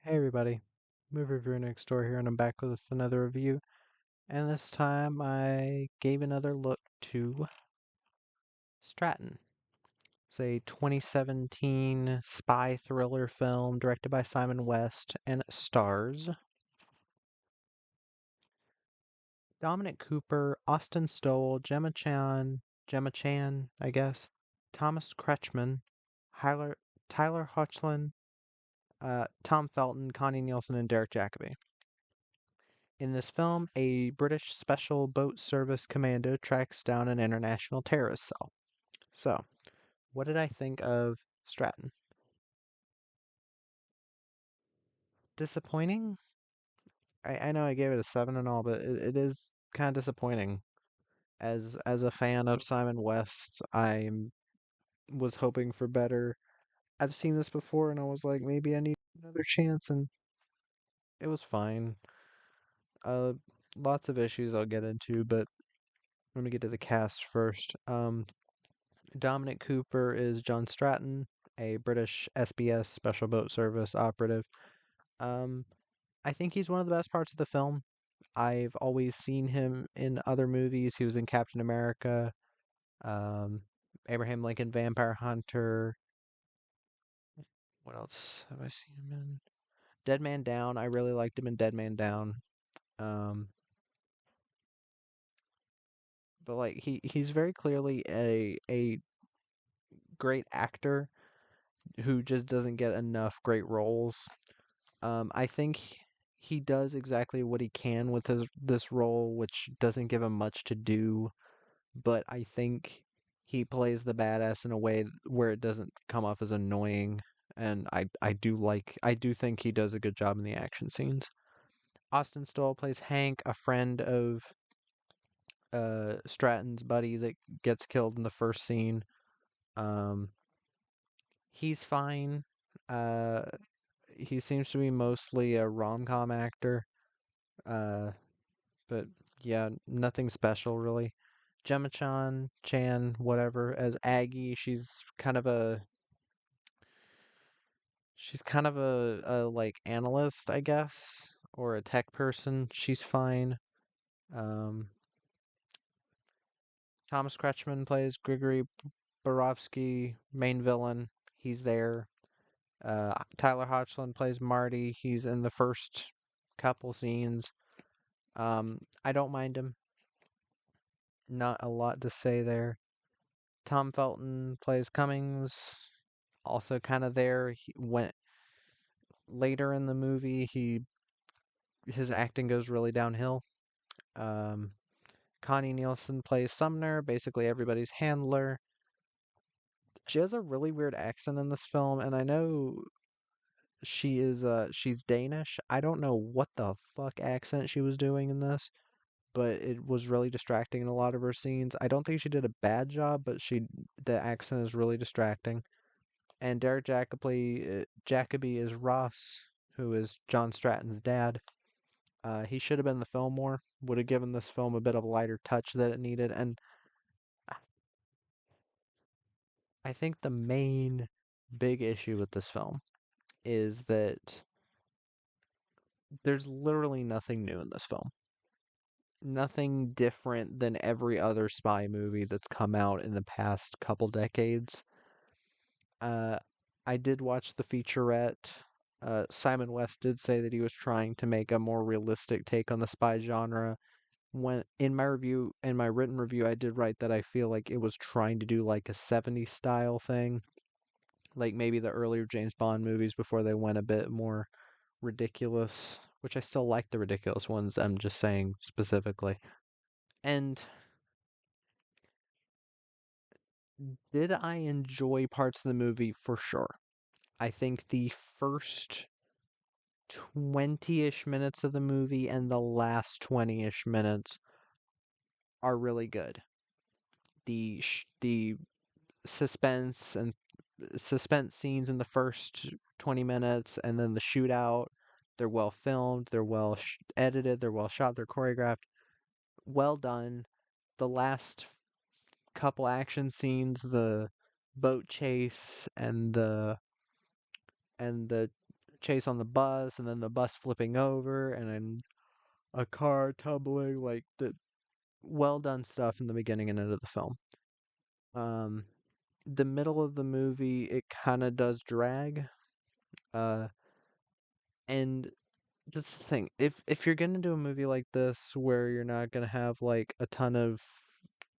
Hey everybody, Movie Reviewer next door here, and I'm back with another review. And this time I gave another look to Stratton. It's a 2017 spy thriller film directed by Simon West, and it stars Dominic Cooper, Austin Stowell, Gemma Chan, I guess, Thomas Kretschmann, Tyler, Tyler Hoechlin, Tom Felton, Connie Nielsen, and Derek Jacobi. In this film, a British Special Boat Service commando tracks down an international terrorist cell. So, what did I think of Stratton? Disappointing? I know I gave it a 7 and all, but it is kind of disappointing. As a fan of Simon West, I was hoping for better. I've seen this before, and I was like, maybe I need another chance, and it was fine. Uh, Lots of issues I'll get into, but let me get to the cast first. Dominic Cooper is John Stratton, a British SBS Special Boat Service operative. Um, I think he's one of the best parts of the film. I've always seen him in other movies. He was in Captain America, um, Abraham Lincoln Vampire Hunter. What else have I seen him in? Dead Man Down. I really liked him in Dead Man Down. Um, but like he's very clearly a great actor who just doesn't get enough great roles. I think he does exactly what he can with his this role, which doesn't give him much to do, but I think he plays the badass in a way where it doesn't come off as annoying, and I do think he does a good job in the action scenes. Austin Stoll plays Hank, a friend of Stratton's buddy that gets killed in the first scene. Um, he's fine. Uh, he seems to be mostly a rom-com actor. Uh, but yeah, nothing special really. Chan, whatever, as Aggie, she's kind of a like analyst, I guess, or a tech person. She's fine. Um, Thomas Kretschmann plays Grigory Borovsky, main villain. He's there. Tyler Hoechlin plays Marty. He's in the first couple scenes. I don't mind him. Not a lot to say there. Tom Felton plays Cummings, also kind of there. He went later in the movie. His acting goes really downhill. Um, Connie Nielsen plays Sumner, basically everybody's handler. She has a really weird accent in this film, and I know she's Danish. I don't know what the fuck accent she was doing in this, but it was really distracting in a lot of her scenes. I don't think she did a bad job, but the accent is really distracting. And Derek Jacobi is Ross, who is John Stratton's dad. He should have been in the film more. Would have given this film a bit of a lighter touch that it needed. And I think the main big issue with this film is that there's literally nothing new in this film. Nothing different than every other spy movie that's come out in the past couple decades. Uh, I did watch the featurette. Simon West did say that he was trying to make a more realistic take on the spy genre. When in my written review, I did write that I feel like it was trying to do like a 70s style thing, like maybe the earlier James Bond movies before they went a bit more ridiculous, which I still like the ridiculous ones. I'm just saying specifically. And did I enjoy parts of the movie? For sure. I think the first 20-ish minutes of the movie and the last 20-ish minutes are really good. The suspense and suspense scenes in the first 20 minutes and then the shootout, they're well filmed, they're well edited, they're well shot, they're choreographed, well done. The last couple action scenes, the boat chase and the chase on the bus, and then the bus flipping over, and then a car tumbling. Like the well done stuff in the beginning and end of the film. Um, the middle of the movie, it kind of does drag. Uh, and that's the thing. If you're gonna do a movie like this where you're not gonna have like a ton of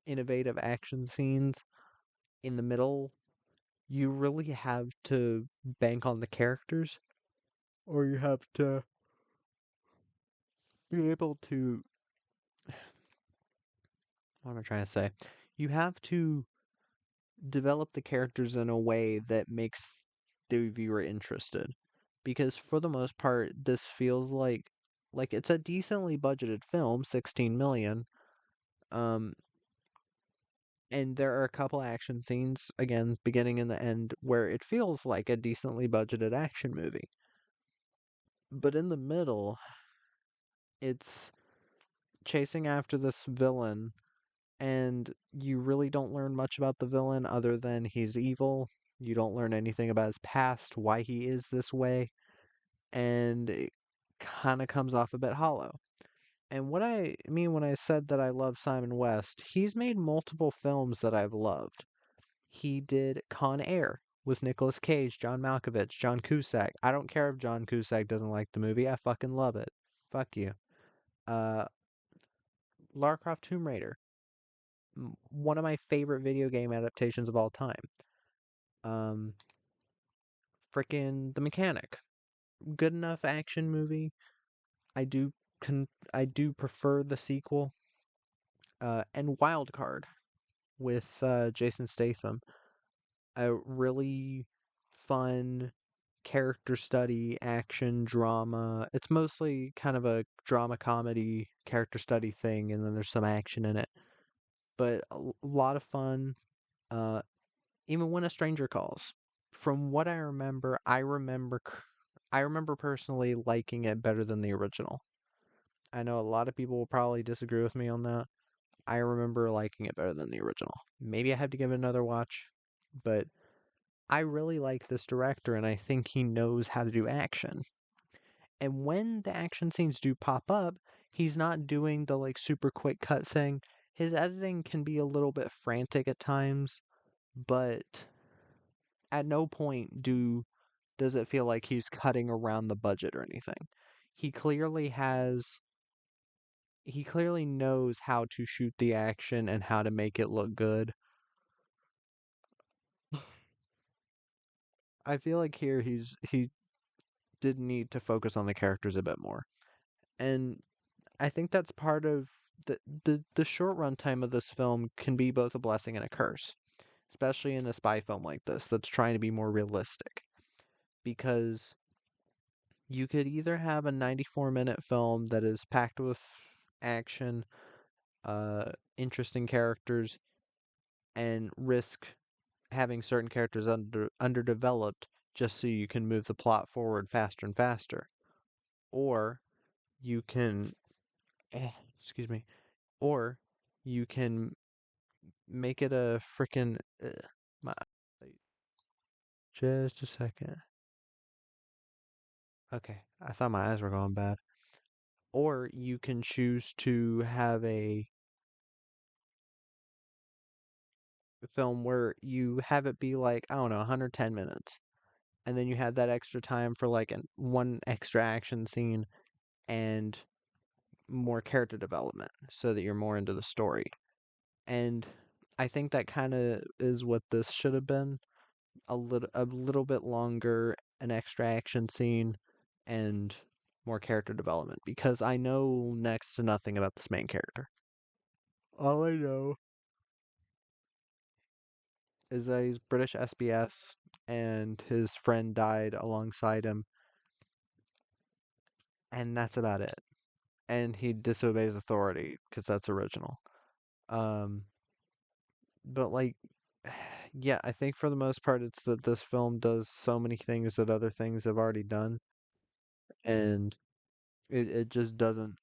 innovative action scenes in the middle, you really have to bank on the characters, or you have to be able to, what am I trying to say? You have to develop the characters in a way that makes the viewer interested. Because for the most part, this feels like it's a decently budgeted film, 16 million. Um, and there are a couple action scenes, again, beginning and the end, where it feels like a decently budgeted action movie. But in the middle, it's chasing after this villain, and you really don't learn much about the villain other than he's evil. You don't learn anything about his past, why he is this way, and it kind of comes off a bit hollow. And what I mean when I said that I love Simon West, he's made multiple films that I've loved. He did Con Air with Nicolas Cage, John Malkovich, John Cusack. I don't care if John Cusack doesn't like the movie. I fucking love it. Fuck you. Uh, Lara Croft Tomb Raider, one of my favorite video game adaptations of all time. Um, Frickin' The Mechanic, good enough action movie. I do I do prefer the sequel. And Wild Card with Jason Statham, a really fun character study, action, drama. It's mostly kind of a drama comedy character study thing, and then there's some action in it. But lot of fun. Uh, Even When a Stranger Calls. From what I remember personally liking it better than the original. I know a lot of people will probably disagree with me on that. I remember liking it better than the original. Maybe I have to give it another watch, but I really like this director and I think he knows how to do action. And when the action scenes do pop up, he's not doing the like super quick cut thing. His editing can be a little bit frantic at times, but at no point does it feel like he's cutting around the budget or anything. He clearly has he clearly knows how to shoot the action and how to make it look good. I feel like here he did need to focus on the characters a bit more. And I think that's part of the short run time of this film can be both a blessing and a curse, especially in a spy film like this that's trying to be more realistic. Because you could either have a 94-minute film that is packed with action, interesting characters, and risk having certain characters underdeveloped just so you can move the plot forward faster and faster. Or you can, eh, excuse me, or you can make it a freaking. My, just a second. Okay, I thought my eyes were going bad. Or you can choose to have a film where you have it be like, I don't know, 110 minutes. And then you have that extra time for like one extra action scene and more character development so that you're more into the story. And I think that kind of is what this should have been. A little bit longer, an extra action scene, and more character development because I know next to nothing about this main character. All I know is that he's British SBS and his friend died alongside him, and that's about it. And he disobeys authority because that's original. Um, but like, yeah, I think for the most part, it's that this film does so many things that other things have already done, and it just doesn't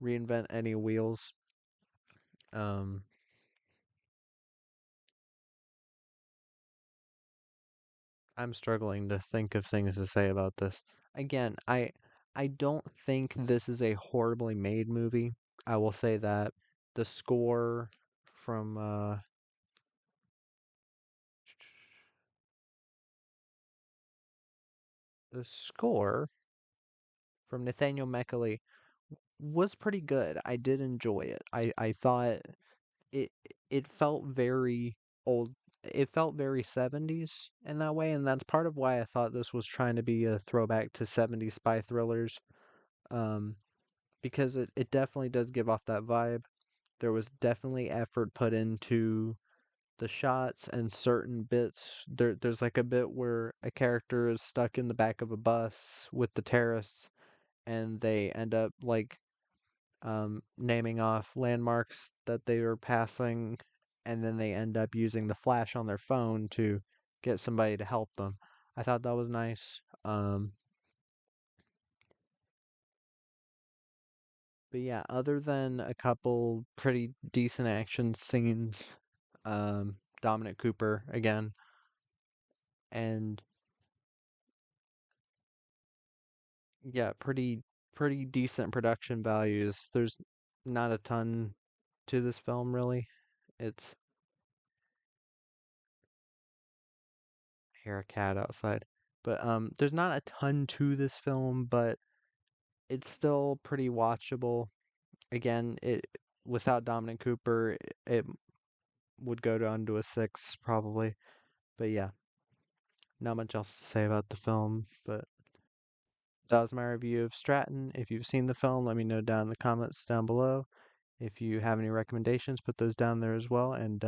reinvent any wheels. Um, I'm struggling to think of things to say about this. Again, I don't think this is a horribly made movie. I will say that the score from the score from Nathaniel Meckley was pretty good. I did enjoy it. I thought it it felt very old. It felt very 70s in that way, and that's part of why I thought this was trying to be a throwback to 70s spy thrillers. Um, because it definitely does give off that vibe. There was definitely effort put into the shots and certain bits. There's like a bit where a character is stuck in the back of a bus with the terrorists, and they end up like naming off landmarks that they were passing, and then they end up using the flash on their phone to get somebody to help them. I thought that was nice. But yeah, other than a couple pretty decent action scenes, Dominic Cooper again, and yeah, pretty decent production values. There's not a ton to this film really. It's hear a cat outside. But there's not a ton to this film, but it's still pretty watchable. Again, it without Dominic Cooper, it would go down to a 6 probably. But yeah, not much else to say about the film, but that was my review of Stratton. If you've seen the film, let me know down in the comments down below. If you have any recommendations, put those down there as well. And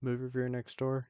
movie reviewer next door.